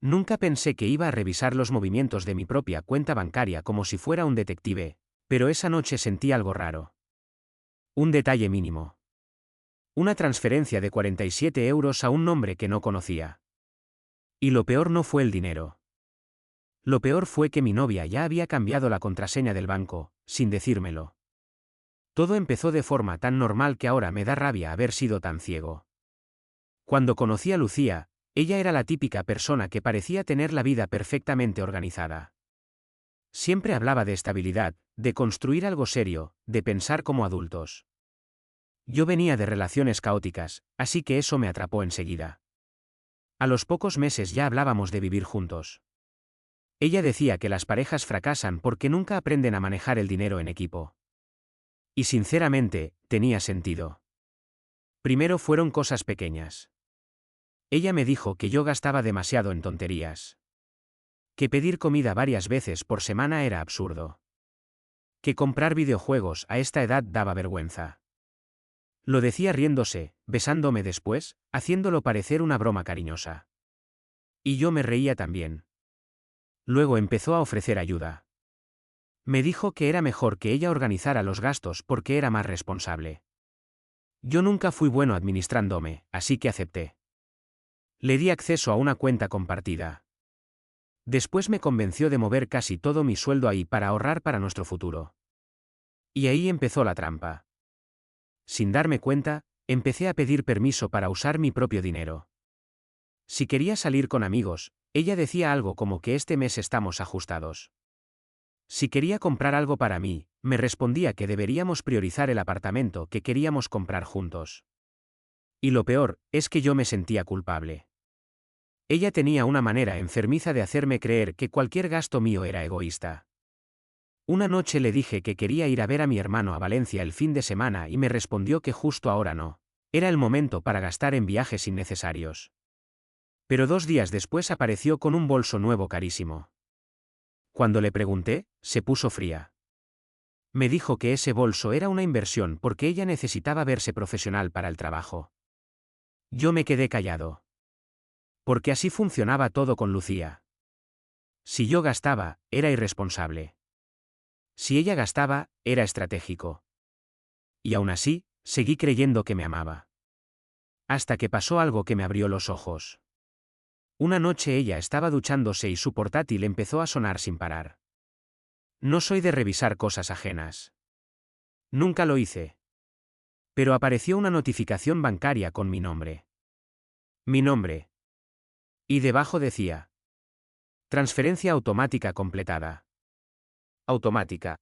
Nunca pensé que iba a revisar los movimientos de mi propia cuenta bancaria como si fuera un detective, pero esa noche sentí algo raro. Un detalle mínimo. Una transferencia de 47 euros a un nombre que no conocía. Y lo peor no fue el dinero. Lo peor fue que mi novia ya había cambiado la contraseña del banco, sin decírmelo. Todo empezó de forma tan normal que ahora me da rabia haber sido tan ciego. Cuando conocí a Lucía, ella era la típica persona que parecía tener la vida perfectamente organizada. Siempre hablaba de estabilidad, de construir algo serio, de pensar como adultos. Yo venía de relaciones caóticas, así que eso me atrapó enseguida. A los pocos meses ya hablábamos de vivir juntos. Ella decía que las parejas fracasan porque nunca aprenden a manejar el dinero en equipo. Y sinceramente, tenía sentido. Primero fueron cosas pequeñas. Ella me dijo que yo gastaba demasiado en tonterías. Que pedir comida varias veces por semana era absurdo. Que comprar videojuegos a esta edad daba vergüenza. Lo decía riéndose, besándome después, haciéndolo parecer una broma cariñosa. Y yo me reía también. Luego empezó a ofrecer ayuda. Me dijo que era mejor que ella organizara los gastos porque era más responsable. Yo nunca fui bueno administrándome, así que acepté. Le di acceso a una cuenta compartida. Después me convenció de mover casi todo mi sueldo ahí para ahorrar para nuestro futuro. Y ahí empezó la trampa. Sin darme cuenta, empecé a pedir permiso para usar mi propio dinero. Si quería salir con amigos, ella decía algo como que este mes estamos ajustados. Si quería comprar algo para mí, me respondía que deberíamos priorizar el apartamento que queríamos comprar juntos. Y lo peor, es que yo me sentía culpable. Ella tenía una manera enfermiza de hacerme creer que cualquier gasto mío era egoísta. Una noche le dije que quería ir a ver a mi hermano a Valencia el fin de semana y me respondió que justo ahora no. Era el momento para gastar en viajes innecesarios. Pero 2 días después apareció con un bolso nuevo carísimo. Cuando le pregunté, se puso fría. Me dijo que ese bolso era una inversión porque ella necesitaba verse profesional para el trabajo. Yo me quedé callado. Porque así funcionaba todo con Lucía. Si yo gastaba, era irresponsable. Si ella gastaba, era estratégico. Y aún así, seguí creyendo que me amaba. Hasta que pasó algo que me abrió los ojos. Una noche ella estaba duchándose y su portátil empezó a sonar sin parar. No soy de revisar cosas ajenas. Nunca lo hice. Pero apareció una notificación bancaria con mi nombre. Mi nombre. Y debajo decía: transferencia automática completada. Automática.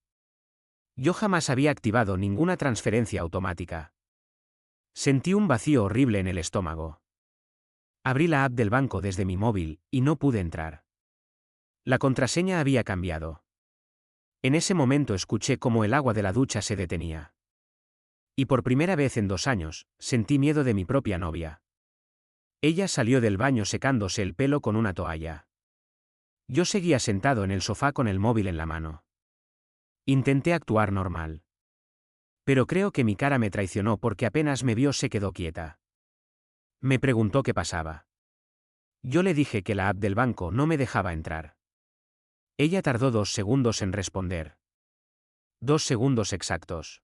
Yo jamás había activado ninguna transferencia automática. Sentí un vacío horrible en el estómago. Abrí la app del banco desde mi móvil, y no pude entrar. La contraseña había cambiado. En ese momento escuché cómo el agua de la ducha se detenía. Y por primera vez en 2 años, sentí miedo de mi propia novia. Ella salió del baño secándose el pelo con una toalla. Yo seguía sentado en el sofá con el móvil en la mano. Intenté actuar normal. Pero creo que mi cara me traicionó porque apenas me vio se quedó quieta. Me preguntó qué pasaba. Yo le dije que la app del banco no me dejaba entrar. Ella tardó 2 segundos en responder. 2 segundos exactos.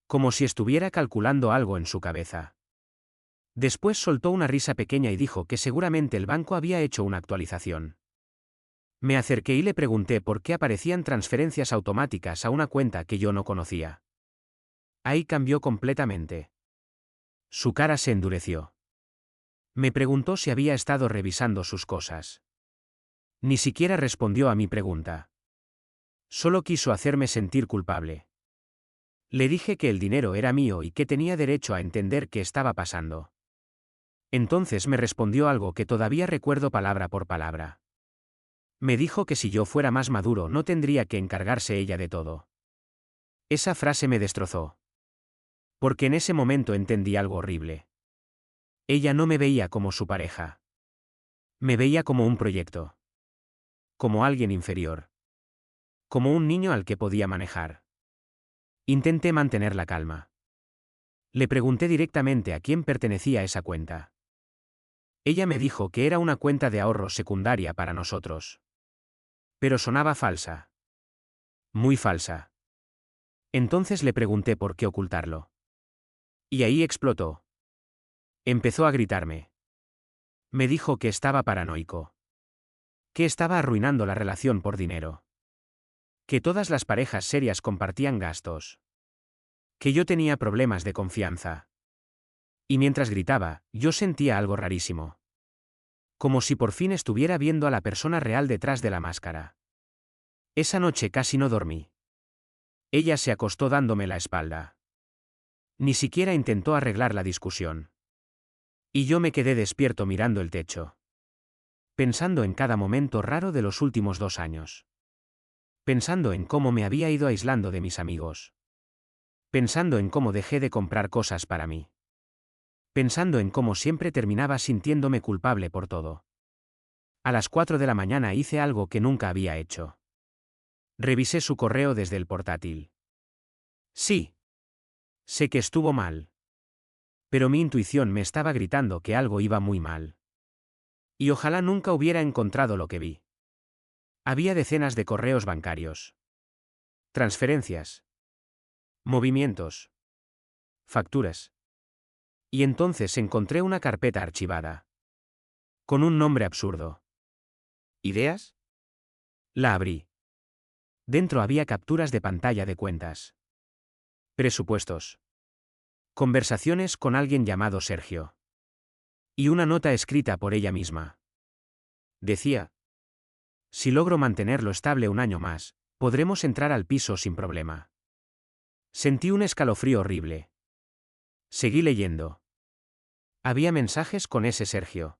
Como si estuviera calculando algo en su cabeza. Después soltó una risa pequeña y dijo que seguramente el banco había hecho una actualización. Me acerqué y le pregunté por qué aparecían transferencias automáticas a una cuenta que yo no conocía. Ahí cambió completamente. Su cara se endureció. Me preguntó si había estado revisando sus cosas. Ni siquiera respondió a mi pregunta. Solo quiso hacerme sentir culpable. Le dije que el dinero era mío y que tenía derecho a entender qué estaba pasando. Entonces me respondió algo que todavía recuerdo palabra por palabra. Me dijo que si yo fuera más maduro no tendría que encargarse ella de todo. Esa frase me destrozó. Porque en ese momento entendí algo horrible. Ella no me veía como su pareja. Me veía como un proyecto. Como alguien inferior. Como un niño al que podía manejar. Intenté mantener la calma. Le pregunté directamente a quién pertenecía esa cuenta. Ella me dijo que era una cuenta de ahorros secundaria para nosotros. Pero sonaba falsa. Muy falsa. Entonces le pregunté por qué ocultarlo. Y ahí explotó. Empezó a gritarme. Me dijo que estaba paranoico. Que estaba arruinando la relación por dinero. Que todas las parejas serias compartían gastos. Que yo tenía problemas de confianza. Y mientras gritaba, yo sentía algo rarísimo. Como si por fin estuviera viendo a la persona real detrás de la máscara. Esa noche casi no dormí. Ella se acostó dándome la espalda. Ni siquiera intentó arreglar la discusión. Y yo me quedé despierto mirando el techo. Pensando en cada momento raro de los últimos 2 años. Pensando en cómo me había ido aislando de mis amigos. Pensando en cómo dejé de comprar cosas para mí. Pensando en cómo siempre terminaba sintiéndome culpable por todo. A las 4 de la mañana hice algo que nunca había hecho. Revisé su correo desde el portátil. Sí. Sé que estuvo mal. Pero mi intuición me estaba gritando que algo iba muy mal. Y ojalá nunca hubiera encontrado lo que vi. Había decenas de correos bancarios. Transferencias. Movimientos. Facturas. Y entonces encontré una carpeta archivada. Con un nombre absurdo. ¿Ideas? La abrí. Dentro había capturas de pantalla de cuentas. Presupuestos. Conversaciones con alguien llamado Sergio. Y una nota escrita por ella misma. Decía: si logro mantenerlo estable un año más, podremos entrar al piso sin problema. Sentí un escalofrío horrible. Seguí leyendo. Había mensajes con ese Sergio.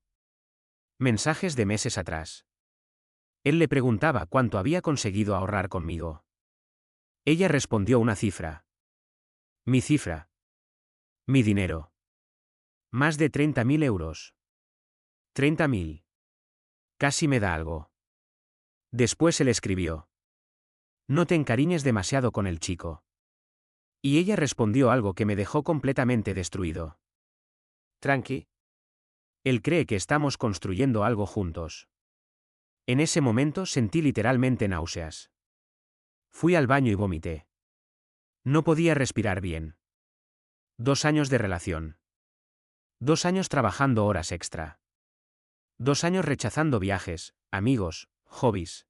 Mensajes de meses atrás. Él le preguntaba cuánto había conseguido ahorrar conmigo. Ella respondió una cifra. Mi cifra. Mi dinero. Más de 30.000 euros. 30.000. Casi me da algo. Después él escribió: no te encariñes demasiado con el chico. Y ella respondió algo que me dejó completamente destruido. Tranqui. Él cree que estamos construyendo algo juntos. En ese momento sentí literalmente náuseas. Fui al baño y vomité. No podía respirar bien. 2 años de relación. 2 años trabajando horas extra. 2 años rechazando viajes, amigos, hobbies.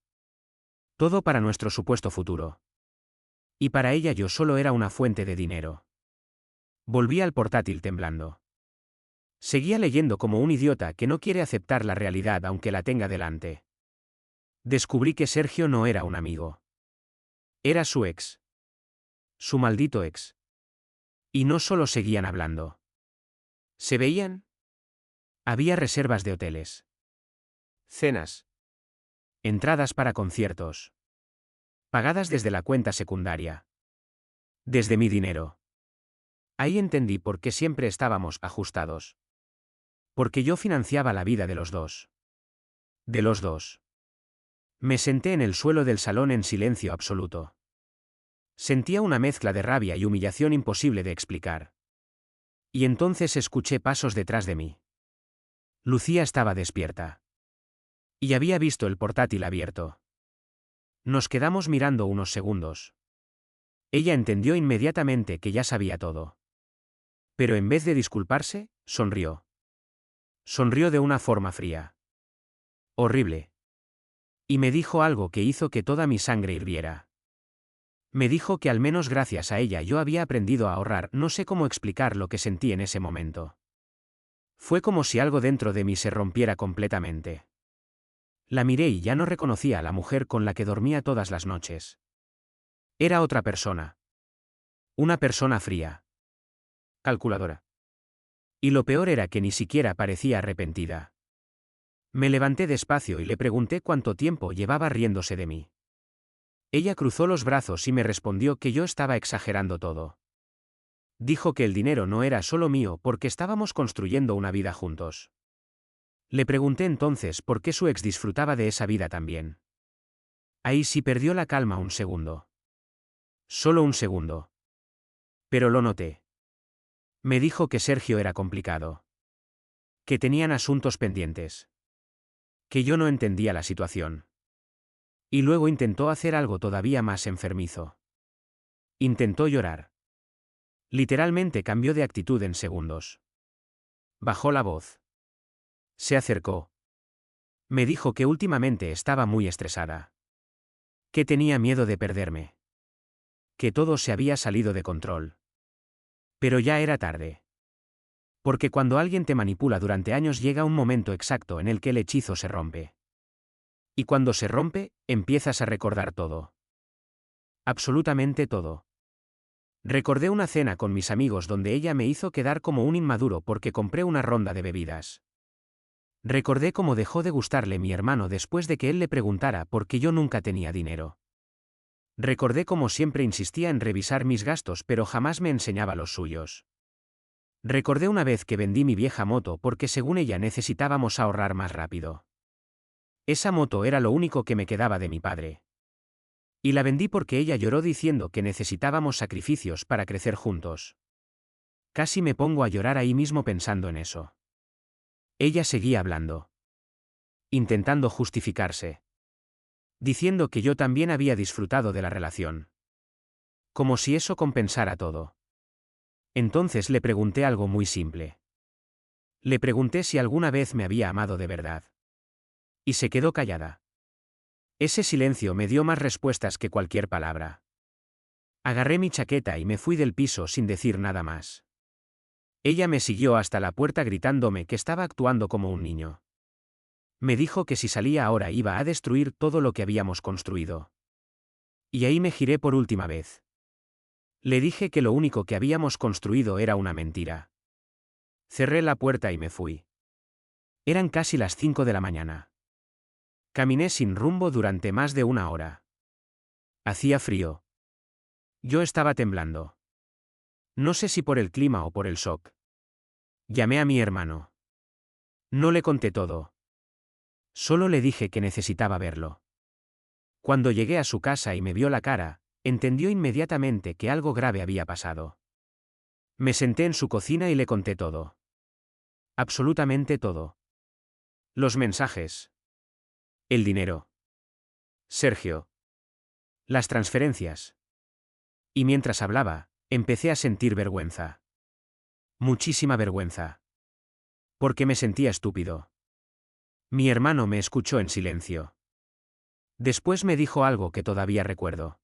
Todo para nuestro supuesto futuro. Y para ella yo solo era una fuente de dinero. Volví al portátil temblando. Seguía leyendo como un idiota que no quiere aceptar la realidad aunque la tenga delante. Descubrí que Sergio no era un amigo. Era su ex. Su maldito ex. Y no solo seguían hablando. ¿Se veían? Había reservas de hoteles. Cenas. Entradas para conciertos. Pagadas desde la cuenta secundaria. Desde mi dinero. Ahí entendí por qué siempre estábamos ajustados. Porque yo financiaba la vida de los dos. De los dos. Me senté en el suelo del salón en silencio absoluto. Sentía una mezcla de rabia y humillación imposible de explicar. Y entonces escuché pasos detrás de mí. Lucía estaba despierta. Y había visto el portátil abierto. Nos quedamos mirando unos segundos. Ella entendió inmediatamente que ya sabía todo. Pero en vez de disculparse, sonrió. Sonrió de una forma fría. Horrible. Y me dijo algo que hizo que toda mi sangre hirviera. Me dijo que al menos gracias a ella yo había aprendido a ahorrar. No sé cómo explicar lo que sentí en ese momento. Fue como si algo dentro de mí se rompiera completamente. La miré y ya no reconocía a la mujer con la que dormía todas las noches. Era otra persona. Una persona fría. Calculadora. Y lo peor era que ni siquiera parecía arrepentida. Me levanté despacio y le pregunté cuánto tiempo llevaba riéndose de mí. Ella cruzó los brazos y me respondió que yo estaba exagerando todo. Dijo que el dinero no era solo mío porque estábamos construyendo una vida juntos. Le pregunté entonces por qué su ex disfrutaba de esa vida también. Ahí sí perdió la calma un segundo. Solo un segundo. Pero lo noté. Me dijo que Sergio era complicado. Que tenían asuntos pendientes. Que yo no entendía la situación. Y luego intentó hacer algo todavía más enfermizo. Intentó llorar. Literalmente cambió de actitud en segundos. Bajó la voz. Se acercó. Me dijo que últimamente estaba muy estresada. Que tenía miedo de perderme. Que todo se había salido de control. Pero ya era tarde. Porque cuando alguien te manipula durante años llega un momento exacto en el que el hechizo se rompe. Y cuando se rompe, empiezas a recordar todo. Absolutamente todo. Recordé una cena con mis amigos donde ella me hizo quedar como un inmaduro porque compré una ronda de bebidas. Recordé cómo dejó de gustarle mi hermano después de que él le preguntara por qué yo nunca tenía dinero. Recordé cómo siempre insistía en revisar mis gastos pero jamás me enseñaba los suyos. Recordé una vez que vendí mi vieja moto porque según ella necesitábamos ahorrar más rápido. Esa moto era lo único que me quedaba de mi padre. Y la vendí porque ella lloró diciendo que necesitábamos sacrificios para crecer juntos. Casi me pongo a llorar ahí mismo pensando en eso. Ella seguía hablando. Intentando justificarse. Diciendo que yo también había disfrutado de la relación. Como si eso compensara todo. Entonces le pregunté algo muy simple. Le pregunté si alguna vez me había amado de verdad. Y se quedó callada. Ese silencio me dio más respuestas que cualquier palabra. Agarré mi chaqueta y me fui del piso sin decir nada más. Ella me siguió hasta la puerta gritándome que estaba actuando como un niño. Me dijo que si salía ahora iba a destruir todo lo que habíamos construido. Y ahí me giré por última vez. Le dije que lo único que habíamos construido era una mentira. Cerré la puerta y me fui. Eran casi las 5 de la mañana. Caminé sin rumbo durante más de una hora. Hacía frío. Yo estaba temblando. No sé si por el clima o por el shock. Llamé a mi hermano. No le conté todo. Solo le dije que necesitaba verlo. Cuando llegué a su casa y me vio la cara, entendió inmediatamente que algo grave había pasado. Me senté en su cocina y le conté todo. Absolutamente todo. Los mensajes. El dinero. Sergio. Las transferencias. Y mientras hablaba, empecé a sentir vergüenza. Muchísima vergüenza. Porque me sentía estúpido. Mi hermano me escuchó en silencio. Después me dijo algo que todavía recuerdo.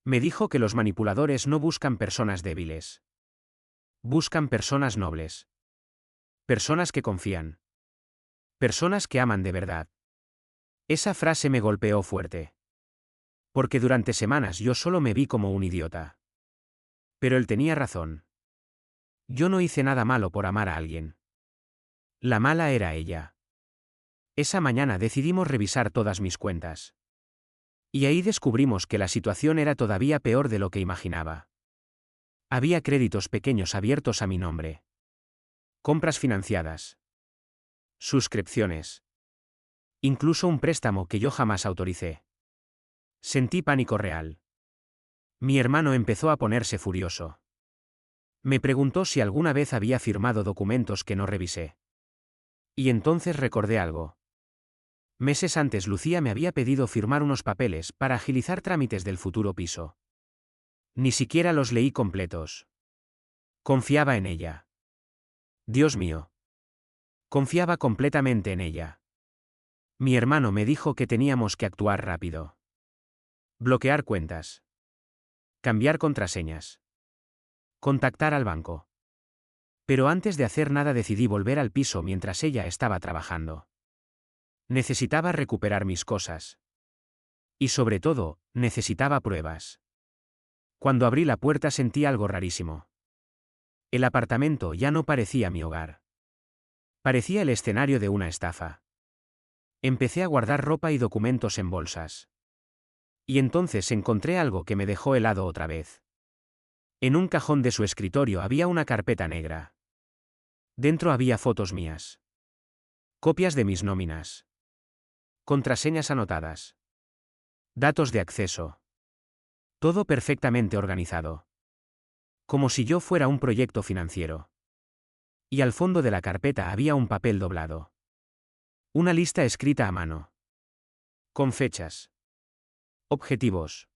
Me dijo que los manipuladores no buscan personas débiles. Buscan personas nobles. Personas que confían. Personas que aman de verdad. Esa frase me golpeó fuerte. Porque durante semanas yo solo me vi como un idiota. Pero él tenía razón. Yo no hice nada malo por amar a alguien. La mala era ella. Esa mañana decidimos revisar todas mis cuentas. Y ahí descubrimos que la situación era todavía peor de lo que imaginaba. Había créditos pequeños abiertos a mi nombre. Compras financiadas. Suscripciones. Incluso un préstamo que yo jamás autoricé. Sentí pánico real. Mi hermano empezó a ponerse furioso. Me preguntó si alguna vez había firmado documentos que no revisé. Y entonces recordé algo. Meses antes Lucía me había pedido firmar unos papeles para agilizar trámites del futuro piso. Ni siquiera los leí completos. Confiaba en ella. Dios mío. Confiaba completamente en ella. Mi hermano me dijo que teníamos que actuar rápido. Bloquear cuentas. Cambiar contraseñas. Contactar al banco. Pero antes de hacer nada decidí volver al piso mientras ella estaba trabajando. Necesitaba recuperar mis cosas. Y sobre todo, necesitaba pruebas. Cuando abrí la puerta sentí algo rarísimo. El apartamento ya no parecía mi hogar. Parecía el escenario de una estafa. Empecé a guardar ropa y documentos en bolsas. Y entonces encontré algo que me dejó helado otra vez. En un cajón de su escritorio había una carpeta negra. Dentro había fotos mías. Copias de mis nóminas. Contraseñas anotadas. Datos de acceso. Todo perfectamente organizado. Como si yo fuera un proyecto financiero. Y al fondo de la carpeta había un papel doblado. Una lista escrita a mano. Con fechas. Objetivos.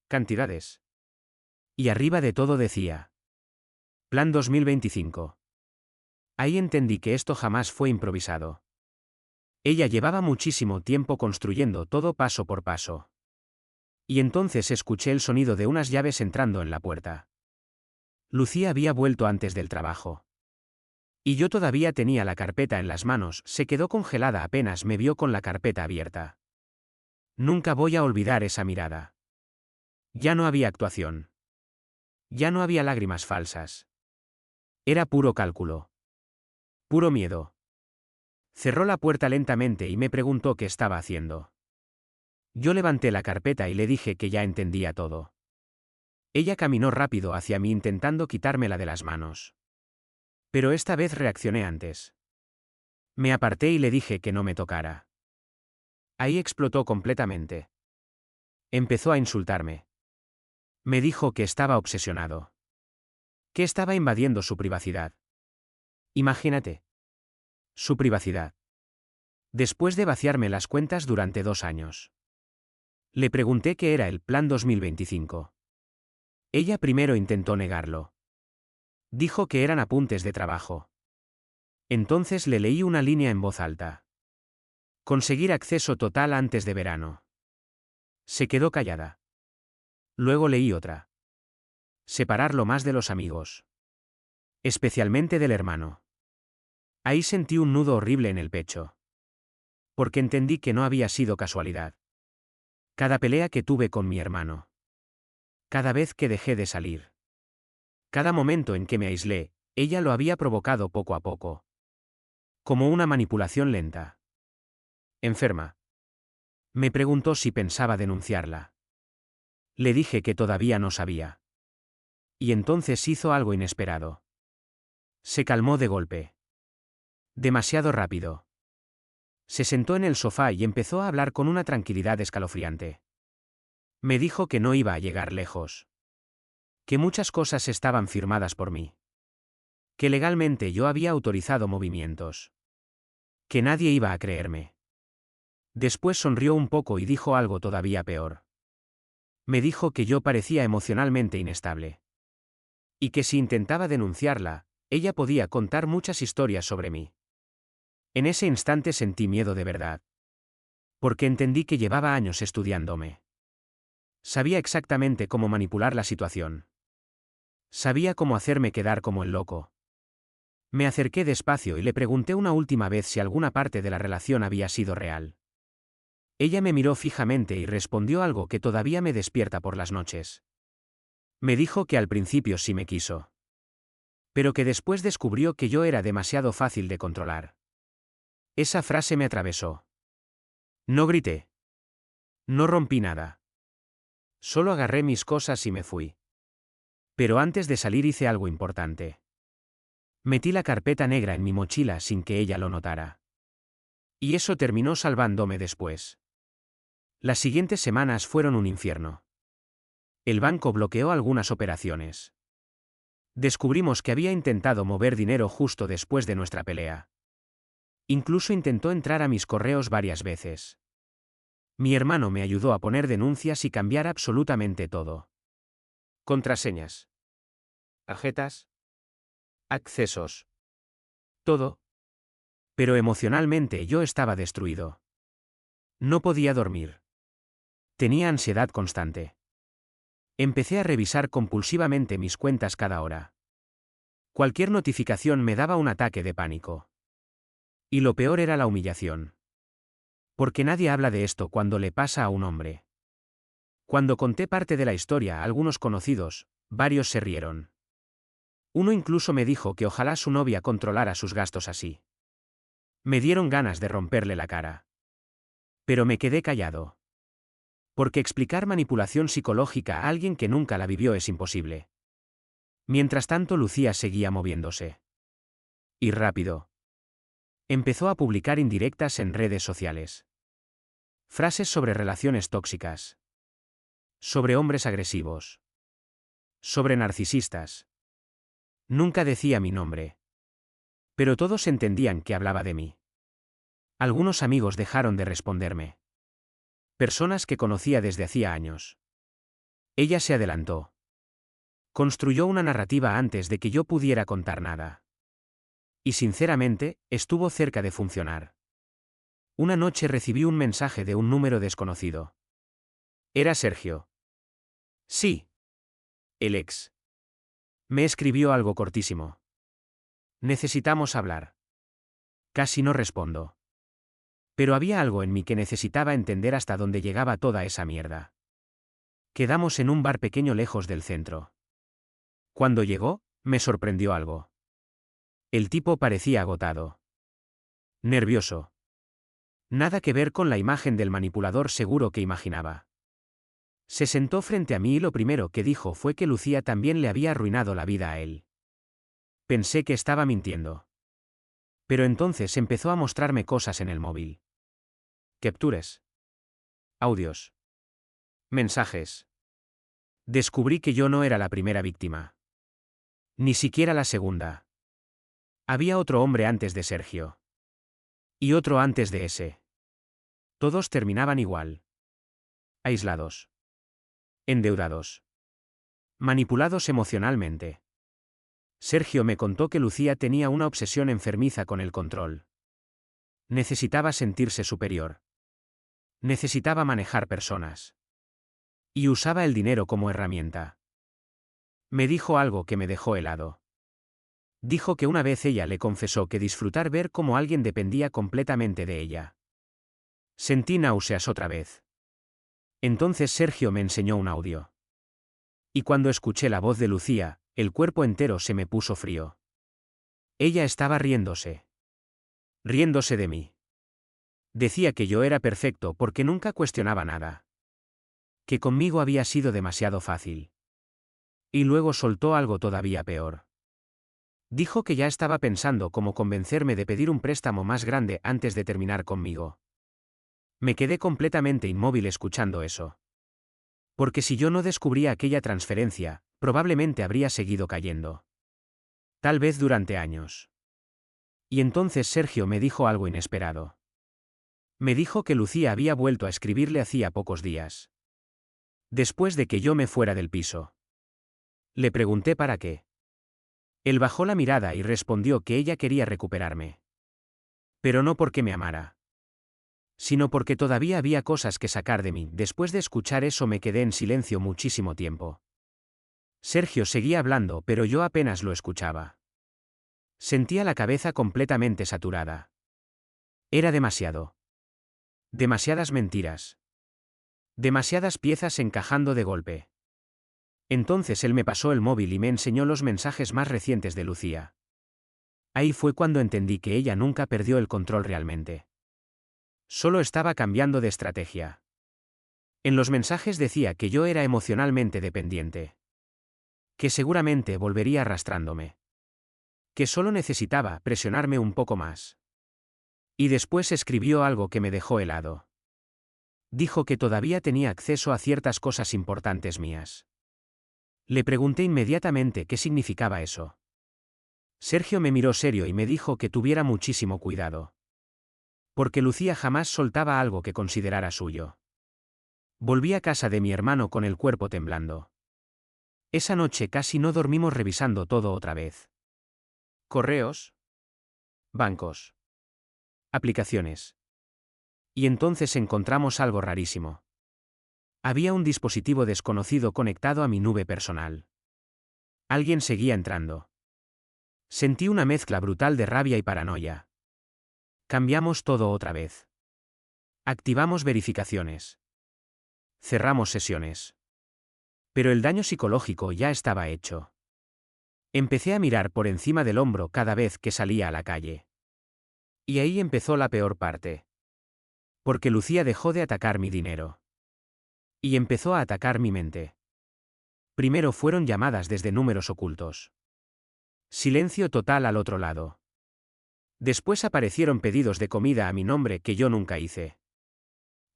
Cantidades. Y arriba de todo decía: Plan 2025. Ahí entendí que esto jamás fue improvisado. Ella llevaba muchísimo tiempo construyendo todo paso por paso. Y entonces escuché el sonido de unas llaves entrando en la puerta. Lucía había vuelto antes del trabajo. Y yo todavía tenía la carpeta en las manos, se quedó congelada apenas me vio con la carpeta abierta. Nunca voy a olvidar esa mirada. Ya no había actuación. Ya no había lágrimas falsas. Era puro cálculo. Puro miedo. Cerró la puerta lentamente y me preguntó qué estaba haciendo. Yo levanté la carpeta y le dije que ya entendía todo. Ella caminó rápido hacia mí intentando quitármela de las manos. Pero esta vez reaccioné antes. Me aparté y le dije que no me tocara. Ahí explotó completamente. Empezó a insultarme. Me dijo que estaba obsesionado. Que estaba invadiendo su privacidad. Imagínate. Su privacidad. Después de vaciarme las cuentas durante 2 años. Le pregunté qué era el Plan 2025. Ella primero intentó negarlo. Dijo que eran apuntes de trabajo. Entonces le leí una línea en voz alta. Conseguir acceso total antes de verano. Se quedó callada. Luego leí otra. Separarlo más de los amigos. Especialmente del hermano. Ahí sentí un nudo horrible en el pecho. Porque entendí que no había sido casualidad. Cada pelea que tuve con mi hermano. Cada vez que dejé de salir. Cada momento en que me aislé, ella lo había provocado poco a poco. Como una manipulación lenta. Enferma. Me preguntó si pensaba denunciarla. Le dije que todavía no sabía. Y entonces hizo algo inesperado. Se calmó de golpe. Demasiado rápido. Se sentó en el sofá y empezó a hablar con una tranquilidad escalofriante. Me dijo que no iba a llegar lejos. Que muchas cosas estaban firmadas por mí. Que legalmente yo había autorizado movimientos. Que nadie iba a creerme. Después sonrió un poco y dijo algo todavía peor. Me dijo que yo parecía emocionalmente inestable. Y que si intentaba denunciarla, ella podía contar muchas historias sobre mí. En ese instante sentí miedo de verdad. Porque entendí que llevaba años estudiándome. Sabía exactamente cómo manipular la situación. Sabía cómo hacerme quedar como el loco. Me acerqué despacio y le pregunté una última vez si alguna parte de la relación había sido real. Ella me miró fijamente y respondió algo que todavía me despierta por las noches. Me dijo que al principio sí me quiso. Pero que después descubrió que yo era demasiado fácil de controlar. Esa frase me atravesó. No grité. No rompí nada. Solo agarré mis cosas y me fui. Pero antes de salir hice algo importante. Metí la carpeta negra en mi mochila sin que ella lo notara. Y eso terminó salvándome después. Las siguientes semanas fueron un infierno. El banco bloqueó algunas operaciones. Descubrimos que había intentado mover dinero justo después de nuestra pelea. Incluso intentó entrar a mis correos varias veces. Mi hermano me ayudó a poner denuncias y cambiar absolutamente todo. Contraseñas. Tarjetas. Accesos. Todo. Pero emocionalmente yo estaba destruido. No podía dormir. Tenía ansiedad constante. Empecé a revisar compulsivamente mis cuentas cada hora. Cualquier notificación me daba un ataque de pánico. Y lo peor era la humillación. Porque nadie habla de esto cuando le pasa a un hombre. Cuando conté parte de la historia a algunos conocidos, varios se rieron. Uno incluso me dijo que ojalá su novia controlara sus gastos así. Me dieron ganas de romperle la cara. Pero me quedé callado. Porque explicar manipulación psicológica a alguien que nunca la vivió es imposible. Mientras tanto Lucía seguía moviéndose. Y rápido. Empezó a publicar indirectas en redes sociales. Frases sobre relaciones tóxicas. Sobre hombres agresivos. Sobre narcisistas. Nunca decía mi nombre. Pero todos entendían que hablaba de mí. Algunos amigos dejaron de responderme. Personas que conocía desde hacía años. Ella se adelantó. Construyó una narrativa antes de que yo pudiera contar nada. Y sinceramente, estuvo cerca de funcionar. Una noche recibí un mensaje de un número desconocido. Era Sergio. Sí. El ex. Me escribió algo cortísimo. Necesitamos hablar. Casi no respondo. Pero había algo en mí que necesitaba entender hasta dónde llegaba toda esa mierda. Quedamos en un bar pequeño lejos del centro. Cuando llegó, me sorprendió algo. El tipo parecía agotado. Nervioso. Nada que ver con la imagen del manipulador seguro que imaginaba. Se sentó frente a mí y lo primero que dijo fue que Lucía también le había arruinado la vida a él. Pensé que estaba mintiendo. Pero entonces empezó a mostrarme cosas en el móvil. Captures. Audios. Mensajes. Descubrí que yo no era la primera víctima. Ni siquiera la segunda. Había otro hombre antes de Sergio. Y otro antes de ese. Todos terminaban igual. Aislados. Endeudados. Manipulados emocionalmente. Sergio me contó que Lucía tenía una obsesión enfermiza con el control. Necesitaba sentirse superior. Necesitaba manejar personas. Y usaba el dinero como herramienta. Me dijo algo que me dejó helado. Dijo que una vez ella le confesó que disfrutar ver cómo alguien dependía completamente de ella. Sentí náuseas otra vez. Entonces Sergio me enseñó un audio. Y cuando escuché la voz de Lucía, el cuerpo entero se me puso frío. Ella estaba riéndose. Riéndose de mí. Decía que yo era perfecto porque nunca cuestionaba nada. Que conmigo había sido demasiado fácil. Y luego soltó algo todavía peor. Dijo que ya estaba pensando cómo convencerme de pedir un préstamo más grande antes de terminar conmigo. Me quedé completamente inmóvil escuchando eso. Porque si yo no descubría aquella transferencia, probablemente habría seguido cayendo. Tal vez durante años. Y entonces Sergio me dijo algo inesperado. Me dijo que Lucía había vuelto a escribirle hacía pocos días. Después de que yo me fuera del piso. Le pregunté para qué. Él bajó la mirada y respondió que ella quería recuperarme. Pero no porque me amara. Sino porque todavía había cosas que sacar de mí. Después de escuchar eso me quedé en silencio muchísimo tiempo. Sergio seguía hablando, pero yo apenas lo escuchaba. Sentía la cabeza completamente saturada. Era demasiado. Demasiadas mentiras. Demasiadas piezas encajando de golpe. Entonces él me pasó el móvil y me enseñó los mensajes más recientes de Lucía. Ahí fue cuando entendí que ella nunca perdió el control realmente. Solo estaba cambiando de estrategia. En los mensajes decía que yo era emocionalmente dependiente. Que seguramente volvería arrastrándome. Que solo necesitaba presionarme un poco más. Y después escribió algo que me dejó helado. Dijo que todavía tenía acceso a ciertas cosas importantes mías. Le pregunté inmediatamente qué significaba eso. Sergio me miró serio y me dijo que tuviera muchísimo cuidado. Porque Lucía jamás soltaba algo que considerara suyo. Volví a casa de mi hermano con el cuerpo temblando. Esa noche casi no dormimos revisando todo otra vez. Correos. Bancos. Aplicaciones. Y entonces encontramos algo rarísimo. Había un dispositivo desconocido conectado a mi nube personal. Alguien seguía entrando. Sentí una mezcla brutal de rabia y paranoia. Cambiamos todo otra vez. Activamos verificaciones. Cerramos sesiones. Pero el daño psicológico ya estaba hecho. Empecé a mirar por encima del hombro cada vez que salía a la calle. Y ahí empezó la peor parte. Porque Lucía dejó de atacar mi dinero. Y empezó a atacar mi mente. Primero fueron llamadas desde números ocultos. Silencio total al otro lado. Después aparecieron pedidos de comida a mi nombre que yo nunca hice.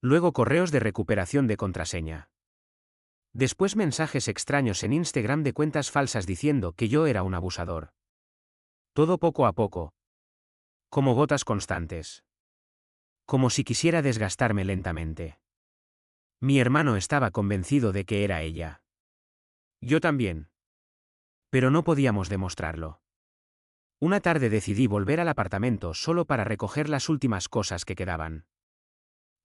Luego correos de recuperación de contraseña. Después mensajes extraños en Instagram de cuentas falsas diciendo que yo era un abusador. Todo poco a poco, Como gotas constantes. Como si quisiera desgastarme lentamente. Mi hermano estaba convencido de que era ella. Yo también. Pero no podíamos demostrarlo. Una tarde decidí volver al apartamento solo para recoger las últimas cosas que quedaban.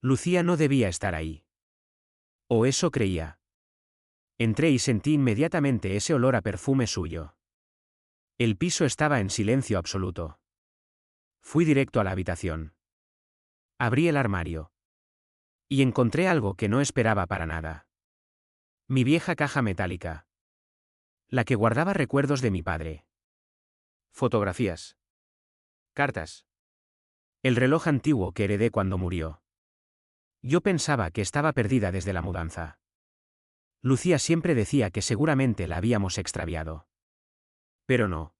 Lucía no debía estar ahí. O eso creía. Entré y sentí inmediatamente ese olor a perfume suyo. El piso estaba en silencio absoluto. Fui directo a la habitación. Abrí el armario. Y encontré algo que no esperaba para nada. Mi vieja caja metálica. La que guardaba recuerdos de mi padre. Fotografías. Cartas. El reloj antiguo que heredé cuando murió. Yo pensaba que estaba perdida desde la mudanza. Lucía siempre decía que seguramente la habíamos extraviado. Pero no.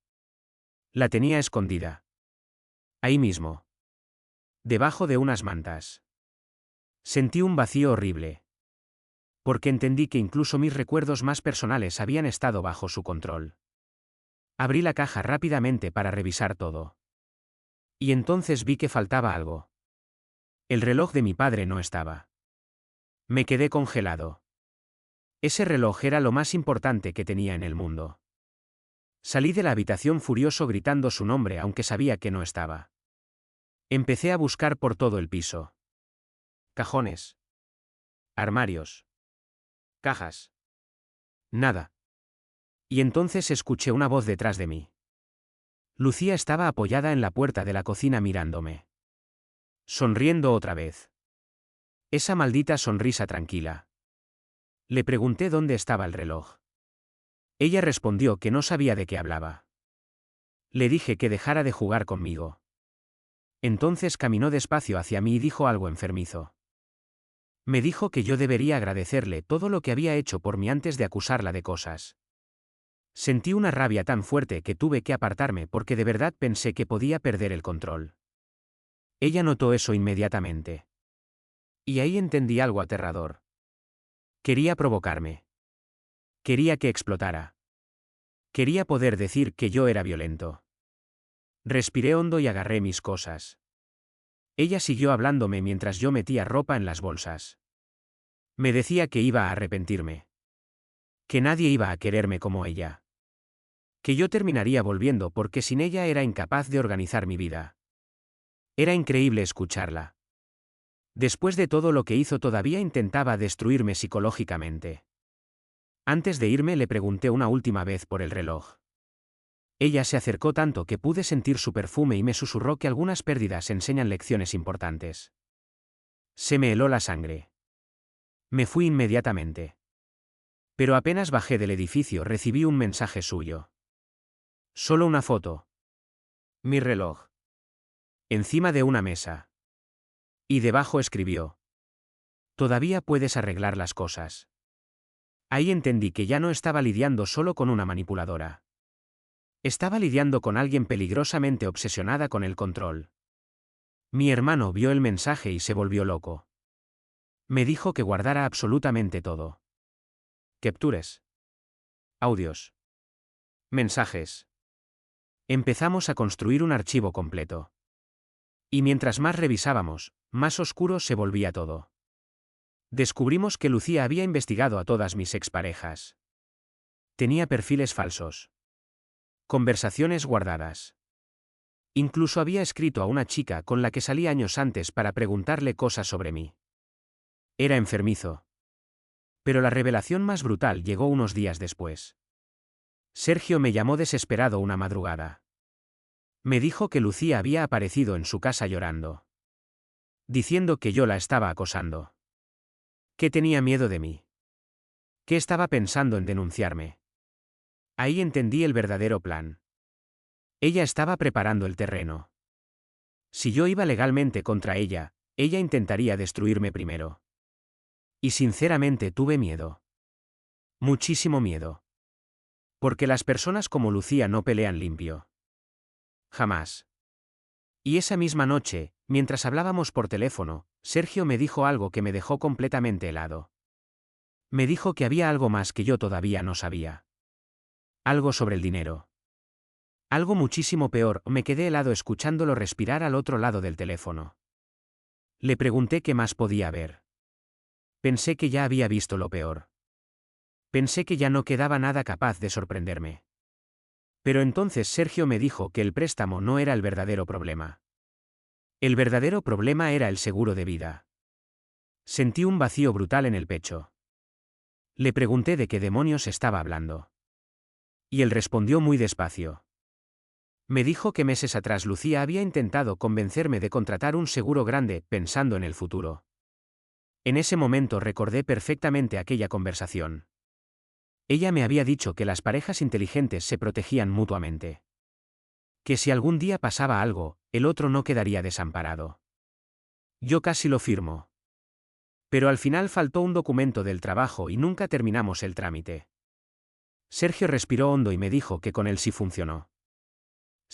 La tenía escondida. Ahí mismo. Debajo de unas mantas. Sentí un vacío horrible. Porque entendí que incluso mis recuerdos más personales habían estado bajo su control. Abrí la caja rápidamente para revisar todo. Y entonces vi que faltaba algo. El reloj de mi padre no estaba. Me quedé congelado. Ese reloj era lo más importante que tenía en el mundo. Salí de la habitación furioso gritando su nombre aunque sabía que no estaba. Empecé a buscar por todo el piso. Cajones. Armarios. Cajas. Nada. Y entonces escuché una voz detrás de mí. Lucía estaba apoyada en la puerta de la cocina mirándome. Sonriendo otra vez. Esa maldita sonrisa tranquila. Le pregunté dónde estaba el reloj. Ella respondió que no sabía de qué hablaba. Le dije que dejara de jugar conmigo. Entonces caminó despacio hacia mí y dijo algo enfermizo. Me dijo que yo debería agradecerle todo lo que había hecho por mí antes de acusarla de cosas. Sentí una rabia tan fuerte que tuve que apartarme porque de verdad pensé que podía perder el control. Ella notó eso inmediatamente. Y ahí entendí algo aterrador. Quería provocarme. Quería que explotara. Quería poder decir que yo era violento. Respiré hondo y agarré mis cosas. Ella siguió hablándome mientras yo metía ropa en las bolsas. Me decía que iba a arrepentirme. Que nadie iba a quererme como ella. Que yo terminaría volviendo porque sin ella era incapaz de organizar mi vida. Era increíble escucharla. Después de todo lo que hizo todavía intentaba destruirme psicológicamente. Antes de irme le pregunté una última vez por el reloj. Ella se acercó tanto que pude sentir su perfume y me susurró que algunas pérdidas enseñan lecciones importantes. Se me heló la sangre. Me fui inmediatamente. Pero apenas bajé del edificio recibí un mensaje suyo. Solo una foto. Mi reloj. Encima de una mesa. Y debajo escribió. Todavía puedes arreglar las cosas. Ahí entendí que ya no estaba lidiando solo con una manipuladora. Estaba lidiando con alguien peligrosamente obsesionada con el control. Mi hermano vio el mensaje y se volvió loco. Me dijo que guardara absolutamente todo. Captures. Audios. Mensajes. Empezamos a construir un archivo completo. Y mientras más revisábamos, más oscuro se volvía todo. Descubrimos que Lucía había investigado a todas mis exparejas. Tenía perfiles falsos. Conversaciones guardadas. Incluso había escrito a una chica con la que salí años antes para preguntarle cosas sobre mí. Era enfermizo. Pero la revelación más brutal llegó unos días después. Sergio me llamó desesperado una madrugada. Me dijo que Lucía había aparecido en su casa llorando. Diciendo que yo la estaba acosando. Que tenía miedo de mí. Que estaba pensando en denunciarme. Ahí entendí el verdadero plan. Ella estaba preparando el terreno. Si yo iba legalmente contra ella, ella intentaría destruirme primero. Y sinceramente tuve miedo. Muchísimo miedo. Porque las personas como Lucía no pelean limpio. Jamás. Y esa misma noche, mientras hablábamos por teléfono, Sergio me dijo algo que me dejó completamente helado. Me dijo que había algo más que yo todavía no sabía. Algo sobre el dinero. Algo muchísimo peor, me quedé helado escuchándolo respirar al otro lado del teléfono. Le pregunté qué más podía haber. Pensé que ya había visto lo peor. Pensé que ya no quedaba nada capaz de sorprenderme. Pero entonces Sergio me dijo que el préstamo no era el verdadero problema. El verdadero problema era el seguro de vida. Sentí un vacío brutal en el pecho. Le pregunté de qué demonios estaba hablando. Y él respondió muy despacio. Me dijo que meses atrás Lucía había intentado convencerme de contratar un seguro grande, pensando en el futuro. En ese momento recordé perfectamente aquella conversación. Ella me había dicho que las parejas inteligentes se protegían mutuamente. Que si algún día pasaba algo, el otro no quedaría desamparado. Yo casi lo firmo. Pero al final faltó un documento del trabajo y nunca terminamos el trámite. Sergio respiró hondo y me dijo que con él sí funcionó.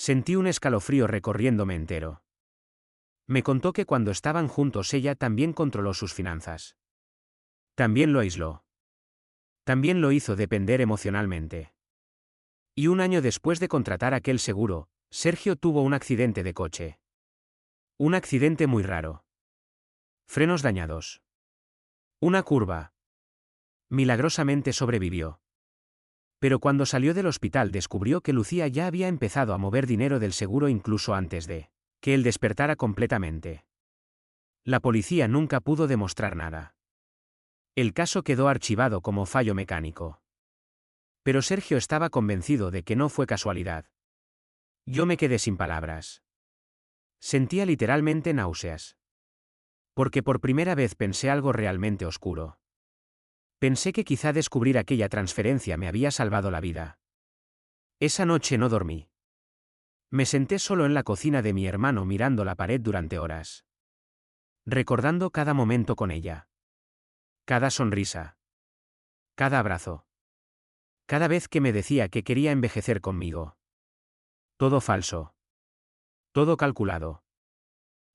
Sentí un escalofrío recorriéndome entero. Me contó que cuando estaban juntos ella también controló sus finanzas. También lo aisló. También lo hizo depender emocionalmente. Y un año después de contratar aquel seguro, Sergio tuvo un accidente de coche. Un accidente muy raro. Frenos dañados. Una curva. Milagrosamente sobrevivió. Pero cuando salió del hospital descubrió que Lucía ya había empezado a mover dinero del seguro incluso antes de que él despertara completamente. La policía nunca pudo demostrar nada. El caso quedó archivado como fallo mecánico. Pero Sergio estaba convencido de que no fue casualidad. Yo me quedé sin palabras. Sentía literalmente náuseas. Porque por primera vez pensé algo realmente oscuro. Pensé que quizá descubrir aquella transferencia me había salvado la vida. Esa noche no dormí. Me senté solo en la cocina de mi hermano mirando la pared durante horas. Recordando cada momento con ella. Cada sonrisa. Cada abrazo. Cada vez que me decía que quería envejecer conmigo. Todo falso. Todo calculado.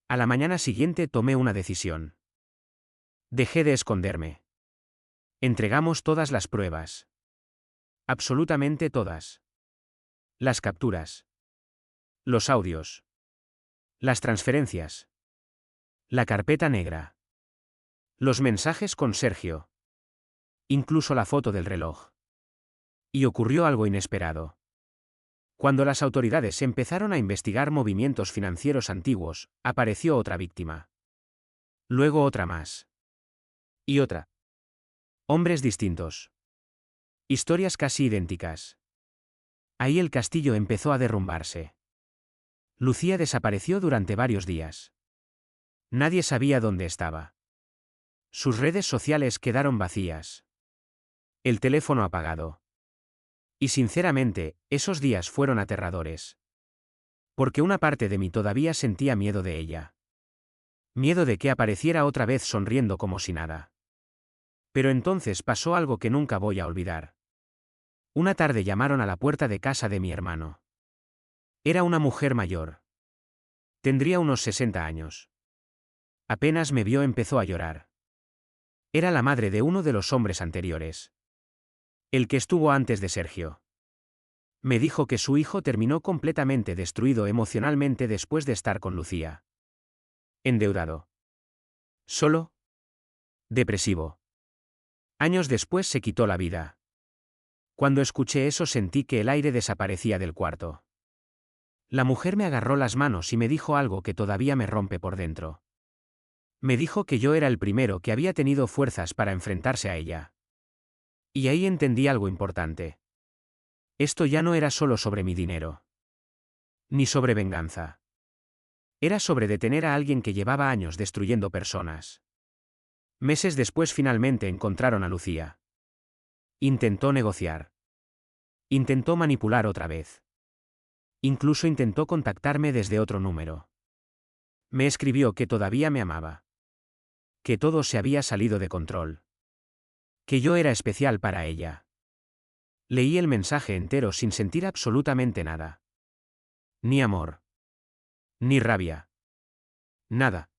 A la mañana siguiente tomé una decisión. Dejé de esconderme. Entregamos todas las pruebas. Absolutamente todas. Las capturas. Los audios. Las transferencias. La carpeta negra. Los mensajes con Sergio. Incluso la foto del reloj. Y ocurrió algo inesperado. Cuando las autoridades empezaron a investigar movimientos financieros antiguos, apareció otra víctima. Luego otra más. Y otra. Hombres distintos. Historias casi idénticas. Ahí el castillo empezó a derrumbarse. Lucía desapareció durante varios días. Nadie sabía dónde estaba. Sus redes sociales quedaron vacías. El teléfono apagado. Y sinceramente, esos días fueron aterradores. Porque una parte de mí todavía sentía miedo de ella. Miedo de que apareciera otra vez sonriendo como si nada. Pero entonces pasó algo que nunca voy a olvidar. Una tarde llamaron a la puerta de casa de mi hermano. Era una mujer mayor. Tendría unos 60 años. Apenas me vio empezó a llorar. Era la madre de uno de los hombres anteriores. El que estuvo antes de Sergio. Me dijo que su hijo terminó completamente destruido emocionalmente después de estar con Lucía. Endeudado. Solo. Depresivo. Años después se quitó la vida. Cuando escuché eso sentí que el aire desaparecía del cuarto. La mujer me agarró las manos y me dijo algo que todavía me rompe por dentro. Me dijo que yo era el primero que había tenido fuerzas para enfrentarse a ella. Y ahí entendí algo importante. Esto ya no era solo sobre mi dinero. Ni sobre venganza. Era sobre detener a alguien que llevaba años destruyendo personas. Meses después finalmente encontraron a Lucía. Intentó negociar. Intentó manipular otra vez. Incluso intentó contactarme desde otro número. Me escribió que todavía me amaba. Que todo se había salido de control. Que yo era especial para ella. Leí el mensaje entero sin sentir absolutamente nada. Ni amor. Ni rabia. Nada.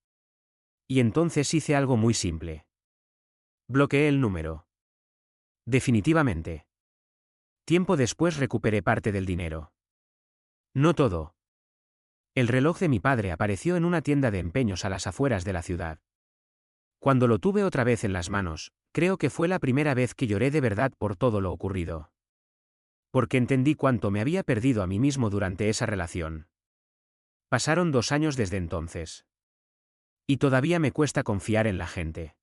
Y entonces hice algo muy simple. Bloqueé el número. Definitivamente. Tiempo después recuperé parte del dinero. No todo. El reloj de mi padre apareció en una tienda de empeños a las afueras de la ciudad. Cuando lo tuve otra vez en las manos, creo que fue la primera vez que lloré de verdad por todo lo ocurrido. Porque entendí cuánto me había perdido a mí mismo durante esa relación. Pasaron 2 años desde entonces. Y todavía me cuesta confiar en la gente.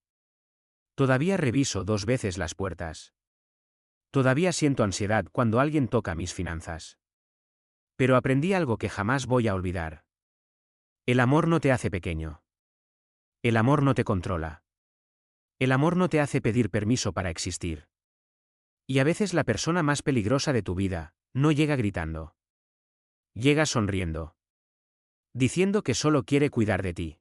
Todavía reviso 2 veces las puertas. Todavía siento ansiedad cuando alguien toca mis finanzas. Pero aprendí algo que jamás voy a olvidar. El amor no te hace pequeño. El amor no te controla. El amor no te hace pedir permiso para existir. Y a veces la persona más peligrosa de tu vida, no llega gritando. Llega sonriendo. Diciendo que solo quiere cuidar de ti.